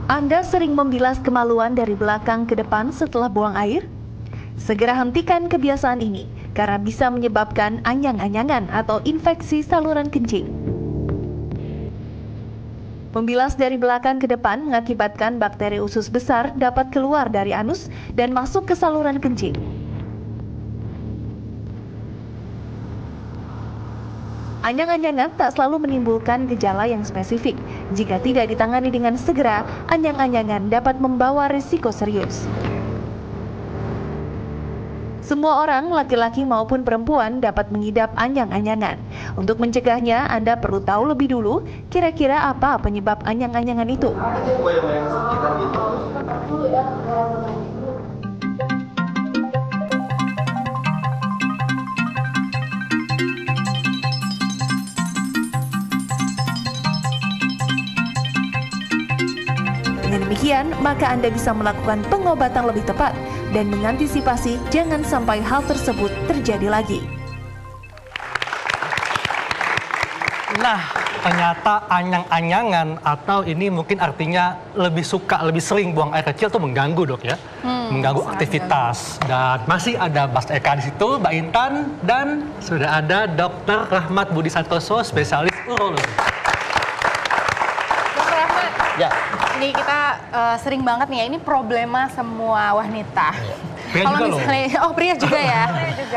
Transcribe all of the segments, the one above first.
Anda sering membilas kemaluan dari belakang ke depan setelah buang air? Segera hentikan kebiasaan ini karena bisa menyebabkan anyang-anyangan atau infeksi saluran kencing. Membilas dari belakang ke depan mengakibatkan bakteri usus besar dapat keluar dari anus dan masuk ke saluran kencing. Anyang-anyangan tak selalu menimbulkan gejala yang spesifik. Jika tidak ditangani dengan segera, anyang-anyangan dapat membawa risiko serius. Semua orang, laki-laki maupun perempuan, dapat mengidap anyang-anyangan. Untuk mencegahnya, Anda perlu tahu lebih dulu kira-kira apa penyebab anyang-anyangan itu. Dengan demikian, maka Anda bisa melakukan pengobatan lebih tepat dan mengantisipasi jangan sampai hal tersebut terjadi lagi. Nah, ternyata anyang-anyangan atau ini mungkin artinya lebih sering buang air kecil itu mengganggu, Dok ya. Mengganggu aktivitas. Dan masih ada Mas Eka di situ, Mbak Intan, dan sudah ada Dr. Rahmat Budi Santoso, spesialis urologi. Dr. Rahmat, Ya. ini kita sering banget nih ya, ini problema semua wanita. Pria Kalau juga loh. misalnya, pria juga ya.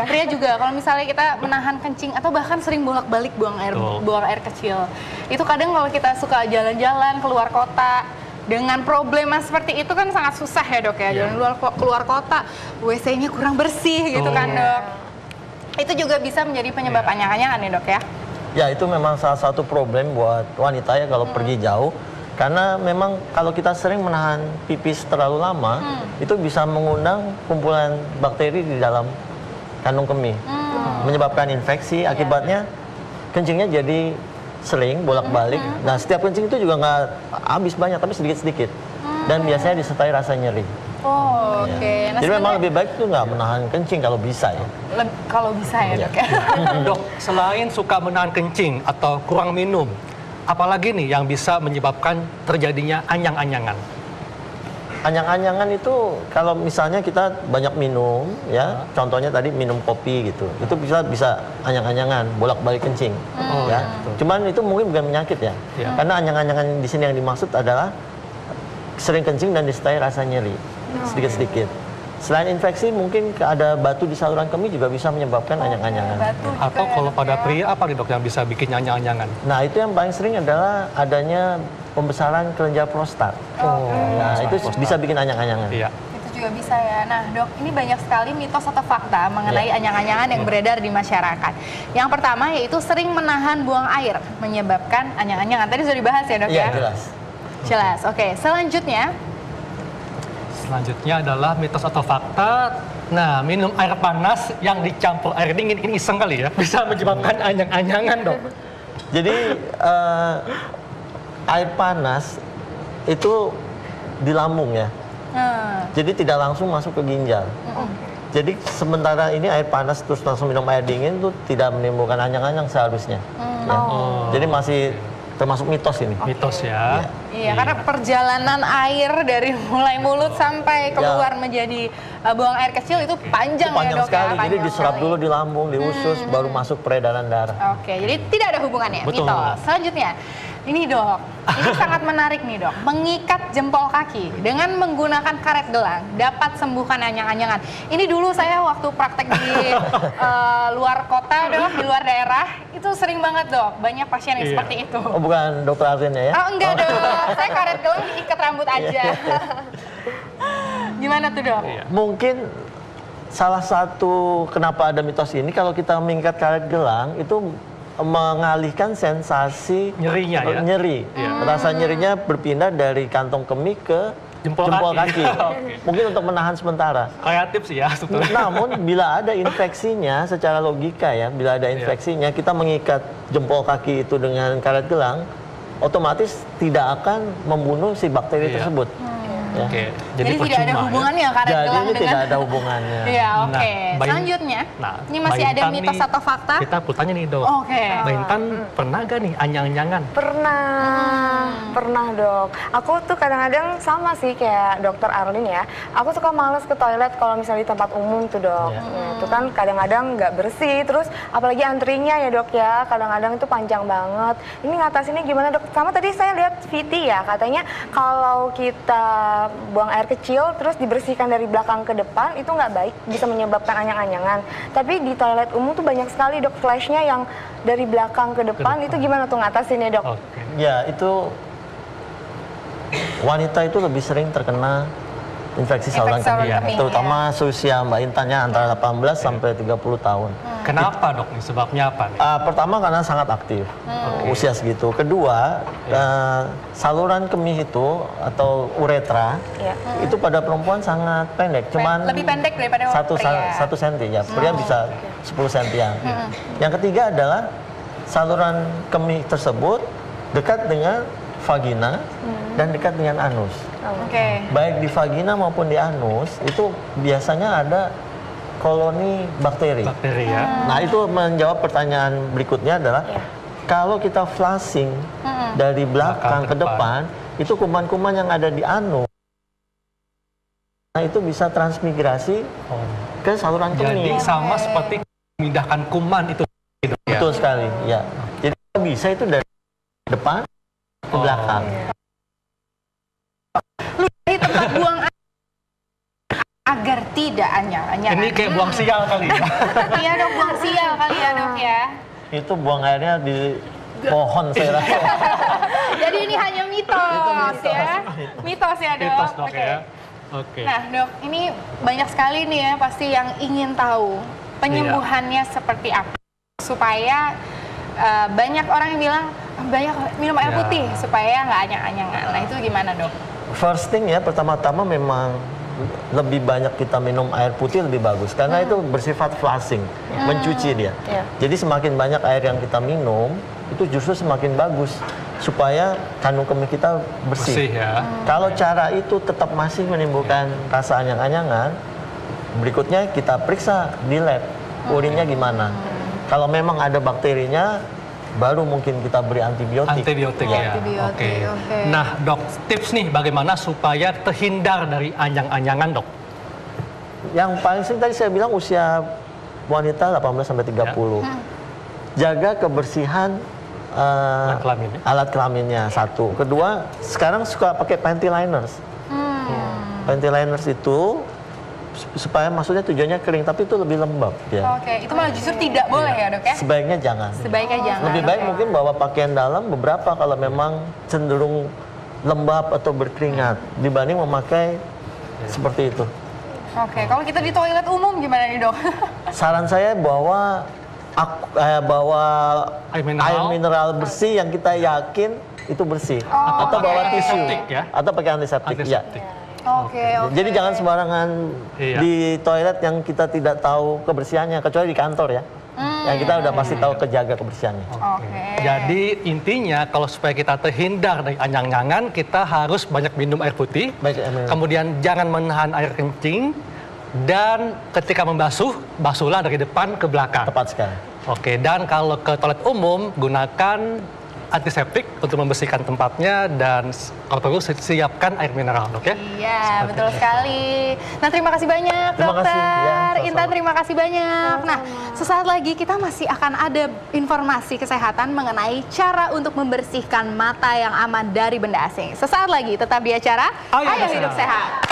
Pria juga. Kalau misalnya kita menahan kencing atau bahkan sering bolak-balik buang air kecil. Itu kadang kalau kita suka jalan-jalan keluar kota dengan problema seperti itu kan sangat susah ya, Dok ya. Jalan keluar kota, WC-nya kurang bersih gitu kan, Dok. Itu juga bisa menjadi penyebab anyang-anyangan nih, Dok ya. Ya, itu memang salah satu problem buat wanita ya kalau pergi jauh. Karena memang kalau kita sering menahan pipis terlalu lama, itu bisa mengundang kumpulan bakteri di dalam kandung kemih. Menyebabkan infeksi, akibatnya kencingnya jadi sering, bolak-balik. Nah, setiap kencing itu juga nggak habis banyak, tapi sedikit-sedikit. Dan biasanya disertai rasa nyeri. Oh, oke. Nah, Jadi memang lebih baik itu nggak menahan kencing kalau bisa ya. kalau bisa ya, Dok ya. Dok, selain suka menahan kencing atau kurang minum, apalagi nih yang bisa menyebabkan terjadinya anyang-anyangan? Anyang-anyangan itu kalau misalnya kita banyak minum ya, contohnya tadi minum kopi gitu, itu bisa anyang-anyangan, bolak-balik kencing, ya. Cuman itu mungkin bukan penyakit ya, karena anyang-anyangan di sini yang dimaksud adalah sering kencing dan disertai rasa nyeri, sedikit-sedikit. Selain infeksi, mungkin ada batu di saluran kemih juga bisa menyebabkan anyang-anyangan. Atau kalau pada pria apa nih, Dok, yang bisa bikin anyang-anyangan? Nah, itu yang paling sering adalah adanya pembesaran kelenjar prostat. Nah, itu bisa bikin anyang-anyangan. Iya. Itu juga bisa ya. Nah, Dok, ini banyak sekali mitos atau fakta mengenai anyang-anyangan yang beredar di masyarakat. Yang pertama yaitu sering menahan buang air menyebabkan anyang-anyangan. Tadi sudah dibahas ya, Dok ya? Iya, jelas. Jelas. Oke, Selanjutnya adalah mitos atau fakta. Nah, minum air panas yang dicampur air dingin, ini iseng kali ya, bisa menyebabkan anyang-anyangan, Dok. Jadi air panas itu di lambung ya. Jadi tidak langsung masuk ke ginjal. Jadi sementara ini air panas terus langsung minum air dingin itu tidak menimbulkan anyang-anyang seharusnya. Ya. Jadi masih termasuk mitos ini. Mitos ya. Iya, karena perjalanan air dari mulai mulut sampai keluar menjadi buang air kecil itu panjang, Itu panjang ya, Dok sekali. ya? Jadi Panjang diserap sekali. dulu di lambung, di usus, baru masuk peredaran darah. Oke, jadi tidak ada hubungannya. Betul. Mitos. Selanjutnya, ini, Dok, ini sangat menarik nih, Dok. Mengikat jempol kaki dengan menggunakan karet gelang dapat sembuhkan anyang-anyangan. Ini dulu saya waktu praktek di luar kota, Dok, di luar daerah, itu sering banget, Dok. Banyak pasien yang seperti itu. Oh, bukan dokter Arvin ya? Oh, enggak, Dok. Saya karet gelang diikat rambut aja. Gimana tuh, Dok? Mungkin salah satu kenapa ada mitos ini, kalau kita mengikat karet gelang itu mengalihkan sensasi Nyerinya ya? nyeri. Rasa nyerinya berpindah dari kantong kemih ke Jempol kaki. Oke. Mungkin untuk menahan sementara. Kreatif sih ya sebetulnya. Namun bila ada infeksinya, secara logika ya, bila ada infeksinya, kita mengikat jempol kaki itu dengan karet gelang, otomatis tidak akan membunuh si bakteri tersebut. Ya. Oke. Jadi tidak ada percuma, hubungannya ya. karet Jadi gelang ini dengan... tidak ada hubungannya. Iya, oke. Nah, Selanjutnya, ini Mbak masih ada Intan mitos nih, atau fakta? Kita bertanya nih dok. Oke. Mbak Intan pernah gak nih anyang-anyangan? Pernah dok. Aku tuh kadang-kadang sama sih kayak dokter Arlin ya. Aku suka males ke toilet kalau misalnya di tempat umum tuh dok. Itu kan kadang-kadang nggak bersih. Terus apalagi antrinya ya dok ya. Kadang-kadang itu panjang banget. Ini ngatasinnya gimana dok? Sama tadi saya lihat VT ya. Katanya kalau kita buang air kecil terus dibersihkan dari belakang ke depan itu nggak baik. Bisa menyebabkan anyang-anyangan. Tapi di toilet umum tuh banyak sekali dok flashnya yang dari belakang ke depan. Itu gimana tuh ngatasinnya dok? Oke. Ya, itu wanita itu lebih sering terkena infeksi saluran kemih, terutama seusia Mbak Intannya antara 18 sampai 30 tahun. Kenapa dok nih? Sebabnya apa nih? Pertama karena sangat aktif, usia segitu. Kedua, saluran kemih itu atau uretra itu pada perempuan sangat pendek, cuman lebih pendek daripada pria. 1 senti ya, pria bisa 10 sentian. Yang ketiga adalah saluran kemih tersebut dekat dengan vagina dan dekat dengan anus. Baik di vagina maupun di anus itu biasanya ada koloni bakteri. Bakteri ya. Nah itu menjawab pertanyaan berikutnya adalah kalau kita flushing dari belakang ke depan itu kuman-kuman yang ada di anus, nah itu bisa transmigrasi ke saluran kemih. Jadi sama seperti memindahkan kuman itu. Betul sekali, ya. Jadi bisa itu dari depan ke belakang. Ludahi tempat buang air agar tidak anyang-anyangan. Ini kayak buang sial kali ya. Iya dok, buang sial kali ya dok ya. Itu buang airnya di pohon saya rasa. Jadi ini hanya mitos ya. Mitos ya dok. Mitos dok Oke. ya. Oke. Nah dok, ini banyak sekali nih ya pasti yang ingin tahu penyembuhannya seperti apa. Supaya banyak orang yang bilang banyak minum air putih supaya nggak anyang-anyangan. Nah itu gimana dok? First thing ya, pertama-tama memang lebih banyak kita minum air putih lebih bagus karena itu bersifat flushing, mencuci dia. Jadi semakin banyak air yang kita minum itu justru semakin bagus supaya kandung kemih kita bersih. Ya. Kalau cara itu tetap masih menimbulkan rasa anyang-anyangan, berikutnya kita periksa di lab urinnya gimana. Kalau memang ada bakterinya, baru mungkin kita beri antibiotik. Antibiotik ya. Oke. Nah dok, tips nih bagaimana supaya terhindar dari anyang-anyangan dok? Yang paling sering tadi saya bilang usia wanita 18 sampai 30. Jaga kebersihan alat kelaminnya satu. Kedua, sekarang suka pakai panty liners. Panty liners itu supaya maksudnya tujuannya kering, tapi itu lebih lembab ya. Oke, itu malah justru tidak boleh ya dok ya? Sebaiknya jangan. Sebaiknya jangan. Lebih baik mungkin bawa pakaian dalam beberapa kalau memang cenderung lembab atau berkeringat dibanding memakai seperti itu. Oke, kalau kita di toilet umum gimana nih dok? Saran saya bawa air mineral bersih yang kita yakin itu bersih, atau bawa tisu, atau pakai antiseptik. Ya. Oke. Jadi jangan sembarangan di toilet yang kita tidak tahu kebersihannya, kecuali di kantor ya. Yang kita udah pasti tahu kejaga kebersihannya. Jadi intinya kalau supaya kita terhindar dari anyang-anyangan, kita harus banyak minum air putih. Kemudian jangan menahan air kencing. Dan ketika membasuh, basuhlah dari depan ke belakang. Tepat sekali. Oke, dan kalau ke toilet umum, gunakan antiseptik untuk membersihkan tempatnya dan kalau perlu siapkan air mineral, dok ya? Iya, betul sekali. Nah, terima kasih banyak, dokter. Intan, terima kasih banyak. Nah, sesaat lagi kita masih akan ada informasi kesehatan mengenai cara untuk membersihkan mata yang aman dari benda asing. Sesaat lagi, tetap di acara Ayo Hidup Sehat.